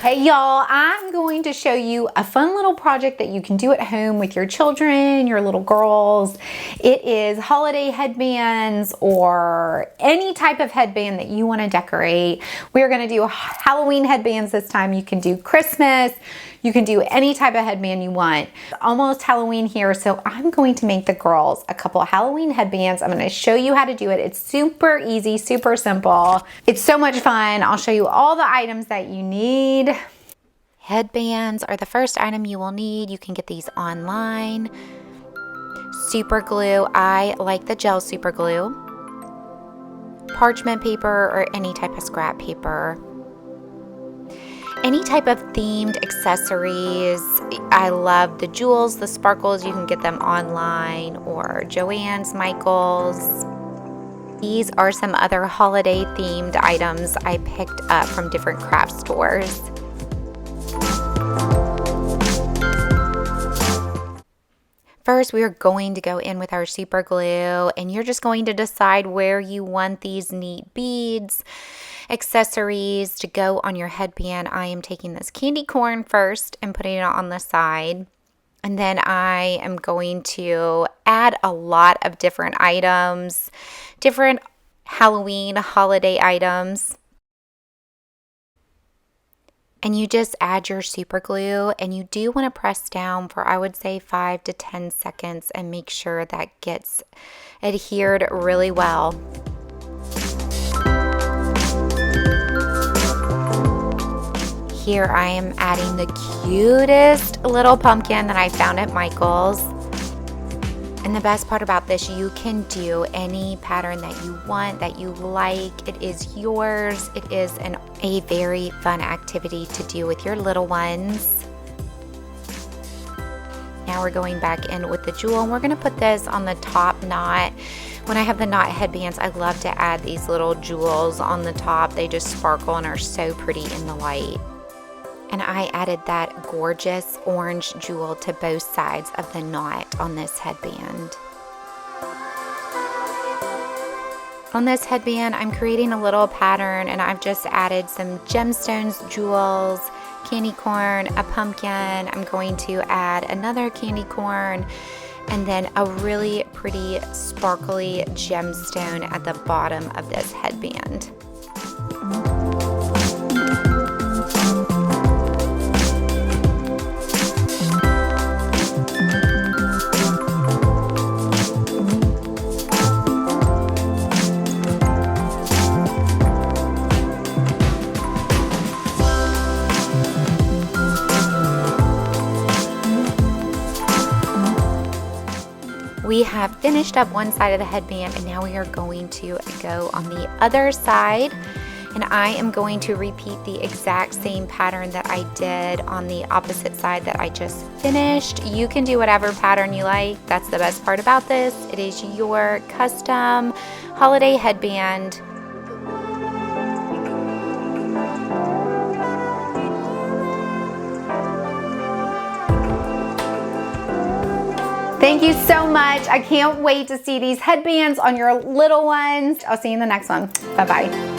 Hey y'all, I'm going to show you a fun little project that you can do at home with your children, your little girls. It is holiday headbands or any type of headband that you want to decorate. We're going to do Halloween headbands this time. You can do Christmas. You can do any type of headband you want. It's almost Halloween here, so I'm going to make the girls a couple of Halloween headbands. I'm going to show you how to do it. It's super easy, super simple. It's so much fun. I'll show you all the items that you need. Headbands are the first item you will need. You can get these online. Super glue. I like the gel super glue. Parchment paper or any type of scrap paper. Any type of themed accessories. I love the jewels, the sparkles. You can get them online or Joann's, Michael's. These are some other holiday themed items I picked up from different craft stores. First, we are going to go in with our super glue, and you're just going to decide where you want these neat beads, accessories to go on your headband. I am taking this candy corn first and putting it on the side. And then I am going to add a lot of different items, different Halloween holiday items. And you just add your super glue, and you do want to press down for, I would say, 5 to 10 seconds and make sure that gets adhered really well. Here I am adding the cutest little pumpkin that I found at Michael's. And the best part about this, you can do any pattern that you want, that you like. It is yours. It is a very fun activity to do with your little ones. Now we're going back in with the jewel, and we're going to put this on the top knot. When I have the knot headbands, I love to add these little jewels on the top. They just sparkle and are so pretty in the light. And I added that gorgeous orange jewel to both sides of the knot on this headband. On this headband, I'm creating a little pattern, and I've just added some gemstones, jewels, candy corn, a pumpkin. I'm going to add another candy corn, and then a really pretty sparkly gemstone at the bottom of this headband. We have finished up one side of the headband, and now we are going to go on the other side, and I am going to repeat the exact same pattern that I did on the opposite side that I just finished. You can do whatever pattern you like. That's the best part about this. It is your custom holiday headband. Thank you so much. I can't wait to see these headbands on your little ones. I'll see you in the next one. Bye-bye.